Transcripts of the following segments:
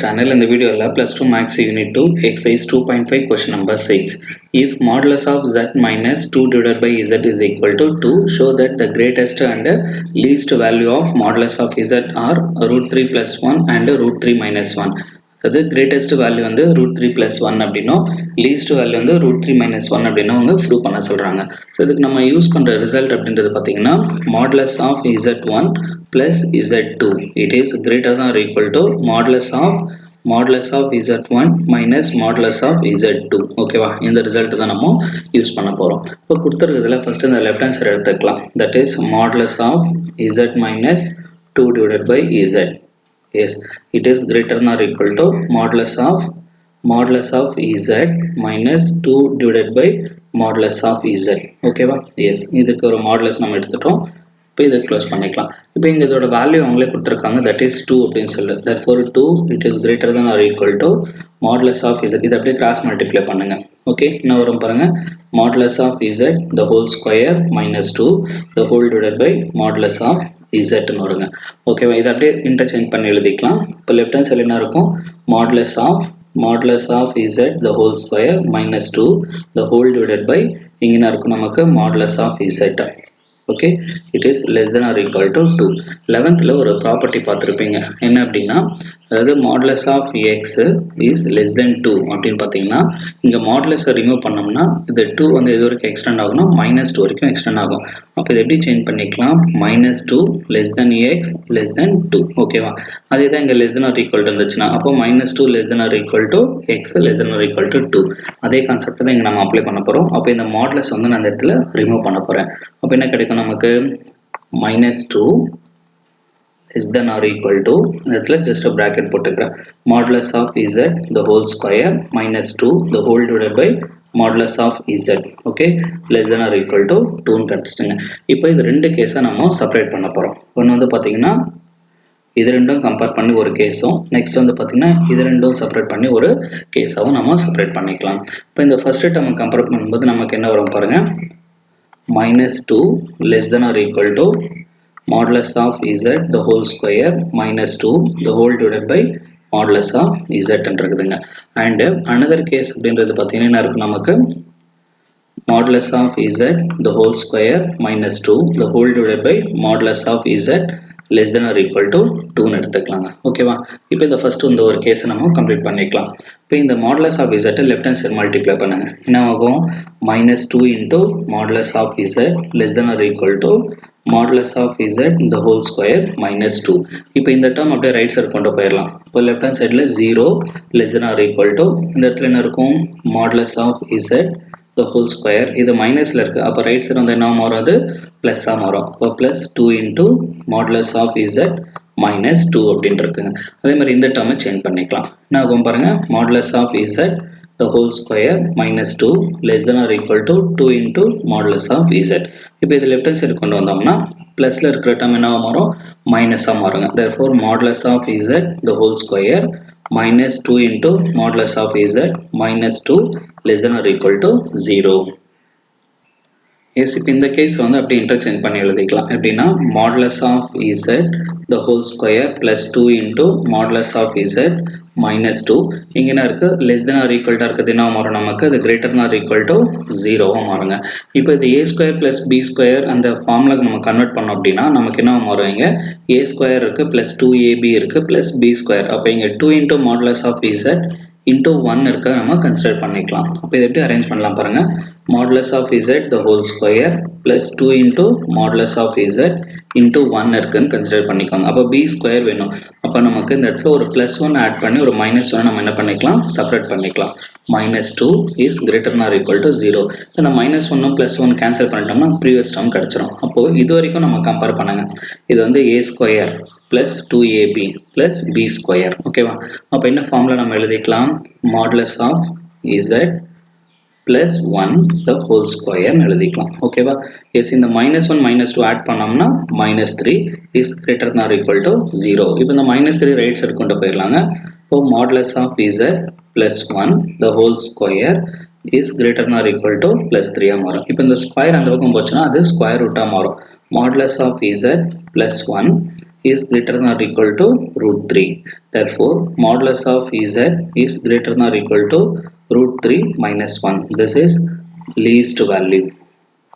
Channel in the video lab plus 2 max unit 2 exercise 2.5 question number 6. If modulus of z minus 2 divided by z is equal to 2, show that the greatest and least value of modulus of z are root 3 plus 1 and root 3 minus 1. So the greatest value வந்து root 3 plus 1 அப்படின்னும் least value வந்து root 3 minus 1 அப்படின்னும் அவங்க prove பண்ண சொல்றாங்க. So இதுக்கு நம்ம use பண்ற result அப்படின்றது பார்த்தீங்கன்னா modulus of z1 plus z2 it is greater than or equal to modulus of z1 minus modulus of z2 ஓகேவா இந்த ரிசல்ட் தான் நம்ம யூஸ் பண்ண போறோம். இப்போ கொடுத்திருக்கிறதுல ஃபர்ஸ்ட் இந்த லெஃப்ட் ஹேண்ட் சைடு எடுத்துக்கலாம். that is modulus of z minus 2 divided by z. Yes, it is greater than or equal to modulus of z minus 2 divided by modulus of z. ஓகேவா yes இதுக்கு ஒரு modulus நம்ம எடுத்துட்டோம். இப்போ இதை close பண்ணிக்கலாம். இப்போ இங்கே இதோட வேல்யூ அவங்களே கொடுத்துருக்காங்க, தட் இஸ் 2 அப்படின்னு சொல்லி. therefore 2 it is greater than or equal to modulus of z. இதை அப்படியே கிராஸ் மல்டிப்ளை பண்ணுங்க. ஓகே என்ன வரும் பாருங்க, modulus of z the whole square minus 2 the whole divided by modulus of z ன்னு வருங்க. ஓகேவா இதை அப்படியே இன்டர்சேஞ்ச் பண்ணி எழுதிக்கலாம். இப்போ லெஃப்ட் ஹேண்ட் சைடு என்ன இருக்கும், modulus of z the whole square minus 2 the whole divided by இங்க என்ன இருக்கும் நமக்கு modulus of z. okay it is less than or equal to 2. 11th ல ஒரு ப்ராப்பர்ட்டி பார்த்திருப்பீங்க, என்ன அப்படின்னா அதாவது modulus of x is less than 2 அப்படின்னு பார்த்தீங்கன்னா இங்க modulus ரிமூவ் பண்ணோம்னா இது 2 வந்து எது வரைக்கும் எக்ஸ்டெண்ட் ஆகும்னா -2 வரைக்கும் எக்ஸ்டெண்ட் ஆகும். அப்போ இதை எப்படி சேஞ்ச் பண்ணிக்கலாம், -2 less than x less than 2. ஓகேவா அதே தான் இங்க less than or equal to இருந்துச்சுன்னா அப்போ -2 less than or equal to x less than or equal to 2. அதே கான்செப்ட் தான் இங்க நம்ம அப்ளை பண்ண போறோம். அப்போ இந்த modulus வந்து நான் இந்த இடத்துல ரிமூவ் பண்ண போறேன். அப்போ என்ன கிடைக்கும் நமக்கு, -2 less than or equal to இந்த இடத்துல just a bracket போட்டுக்கிறேன், modulus of z the whole square minus 2 the whole divided by modulus of z. okay less than or equal to 2 ன்னு கிடைச்சிடுங்க. இப்போ இது ரெண்டு கேஸா நம்ம செப்பரேட் பண்ண போறோம். ஒன்னு வந்து பாத்தீங்கன்னா இது ரெண்டும் கம்பேர் பண்ணி ஒரு கேஸும், நெக்ஸ்ட் வந்து பாத்தீங்கன்னா இது ரெண்டும் செப்பரேட் பண்ணி ஒரு கேஸாவும் நம்ம செப்பரேட் பண்ணிக்கலாம். இப்போ இந்த ஃபர்ஸ்ட் டேர்ம் கம்பேர் பண்ணும்போது நமக்கு என்ன வரும் பாருங்க, -2 less than or equal to modulus of z the whole square minus 2 the whole divided by modulus of z ன்னு இருக்குதுங்க. அண்ட் another கேஸ் அப்படின்றது பார்த்தீங்கன்னா என்ன இருக்கு நமக்கு, modulus of z the whole square minus 2 the whole divided by modulus of z less than or equal to 2 ன்னு எடுத்துக்கலாங்க. ஓகேவா இப்போ இந்த ஃபர்ஸ்ட் இந்த ஒரு கேஸை நம்ம கம்ப்ளீட் பண்ணிக்கலாம். இப்போ இந்த modulus of z left hand side multiply பண்ணுங்க, என்ன ஆகும், -2 into modulus of z less than or equal to modulus of z the whole square minus 2. இப்போ இந்த டேர்ம் அப்படியே ரைட் சைடு கொண்டு போயிடலாம். இப்போ லெஃப்ட் ஹேண்ட் சைடில் 0 less than or equal to இந்த இடத்துல என்ன இருக்கும், modulus of z the whole square இது மைனஸ்ல இருக்கு, அப்போ ரைட் சைடு வந்து என்ன மாறும், அது பிளஸ்ஸா மாறும். இப்போ +2 into modulus of z minus 2 அப்படின்னு இருக்குங்க. அதே மாதிரி இந்த டேர்மை சேஞ்ச் பண்ணிக்கலாம். என்ன ஆகும் பாருங்க, modulus of z the whole square minus 2 less than or equal to 2 into modulus of z. இப்போ இது லெஃப்ட் ஹேண்ட் சைடு கொண்டு வந்தோம்னா பிளஸ்ல இருக்கிற டேர்ம் என்ன மாறும், மைனஸா மாறுங்க. therefore modulus of z the whole square minus 2 into modulus of z minus 2 less than or equal to 0. yes இப்போ இந்த கேஸ் வந்து அப்படியே இன்டர்சேஞ்ச் பண்ணி எழுதிக்கலாம். எப்படின்னா modulus of z the whole square plus 2 into modulus of z minus 2 இங்க என்ன இருக்கு, less than or equal to இருக்குது, என்ன மாறும் நமக்கு, அது greater than or equal to 0 மாறுங்க. இப்போ இது a square plus b square அந்த ஃபார்முலாக்கு நம்ம கன்வெர்ட் பண்ணோம் அப்படின்னா நமக்கு என்ன மாறும், இங்க a square இருக்கு plus 2ab இருக்கு plus b square. அப்போ இங்க 2 into modulus of z into 1 இருக்க நம்ம கன்சிடர் பண்ணிக்கலாம். அப்போ இதை எப்படி அரேஞ்ச் பண்ணலாம் பாருங்க, modulus of z the whole square plus 2 into modulus of z into 1 இருக்குன்னு கன்சிடர் பண்ணிக்கோங்க. அப்போ b square வேணும். அப்போ நமக்கு இந்த இடத்துல ஒரு +1 ஆட் பண்ணி ஒரு -1 நம்ம என்ன பண்ணிக்கலாம், செப்பரேட் பண்ணிக்கலாம். -2 is greater than or equal to 0. இந்த -1 +1 கேன்சல் பண்ணிட்டோம்னா ப்ரீவியஸ் டேர்ம் கிடைச்சிரும். அப்போ இது வரைக்கும் நம்ம கம்பேர் பண்ணுங்க, இது வந்து a square plus 2ab plus b square. ஓகேவா அப்போ என்ன ஃபார்முலா நம்ம எழுதிக்கலாம், modulus of z plus 1 the whole square எழுதிக்கலாம். ஓகேவா எஸ் இந்த -1 -2 ஆட் பண்ணோம்னா -3 is greater than or equal to 0. இப்போ இந்த -3 ரைட் சைடு கொண்டு போயிடலாங்க. இப்போ modulus of z plus 1 the whole square is greater than or equal to +3 மாறும். இப்போ இந்த ஸ்கொயர் அந்த பக்கம் போச்சுன்னா அது ஸ்கொயர் ரூட்டா மாறும். modulus of z plus 1 is greater than or equal to √3. Therefore, modulus of z is greater than or equal to root 3 minus 1. This is least value.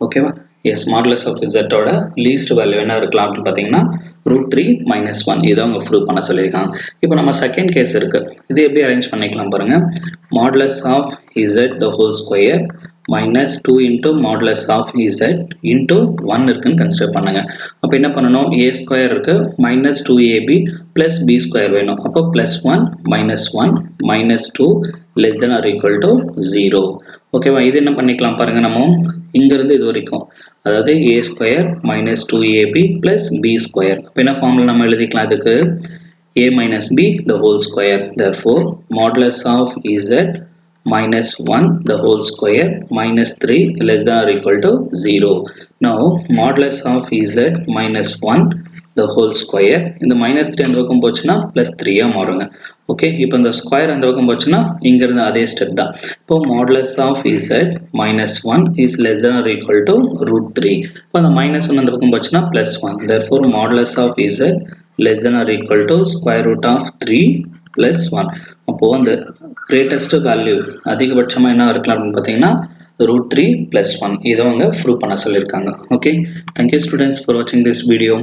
Okay, yes, modulus of z ஓட least value என்ன இருக்கலாம் அப்படின்னு பார்த்தீங்கன்னா root 3 minus 1 இதை அவங்க prove பண்ண சொல்லியிருக்காங்க. இப்போ நம்ம செகண்ட் கேஸ் இருக்கு, இது எப்படி அரேஞ்ச் பண்ணிக்கலாம் பாருங்க. modulus of z the whole square minus 2 into modulus of z into 1 இருக்குன்னு கன்சிடர் பண்ணுங்க. அப்போ என்ன பண்ணணும், a ஸ்கொயர் இருக்கு minus 2ab plus b square வேணும். அப்போ plus 1 minus 1 minus 2 less than or equal to 0. ஓகேவா, இது என்ன பண்ணிக்கலாம் பாருங்க, நம்ம இங்கிருந்து இது வரைக்கும் அதாவது a square minus 2ab plus b square. அப்போ என்ன ஃபார்முலா நம்ம எழுதிக்கலாம், அதுக்கு a minus b the whole square. Therefore, modulus of z minus 1 the whole square minus 3 less than or equal to 0. Now, modulus of z minus 1 the whole square, இந்த minus 3 அந்த பக்கம் போச்சுன்னா plus 3 மாறுங்க. Okay, இப்போ இந்த square அந்த பக்கம் போச்சுன்னா இங்கிருந்து அதே ஸ்டெப் தான். இப்போ modulus of z minus 1 is less than or equal to root 3. இப்போ அந்த minus 1 அந்த பக்கம் போச்சுன்னா plus 1. Therefore, modulus of z less than or equal to square root of 3 plus 1. அப்போ அந்த greatest value அதிகபட்சமா என்ன இருக்கலாம் அப்படின்னு பார்த்தீங்கன்னா root 3 plus 1. இதை அவங்க ப்ரூவ் பண்ண சொல்லியிருக்காங்க. Okay, thank you students for watching this video.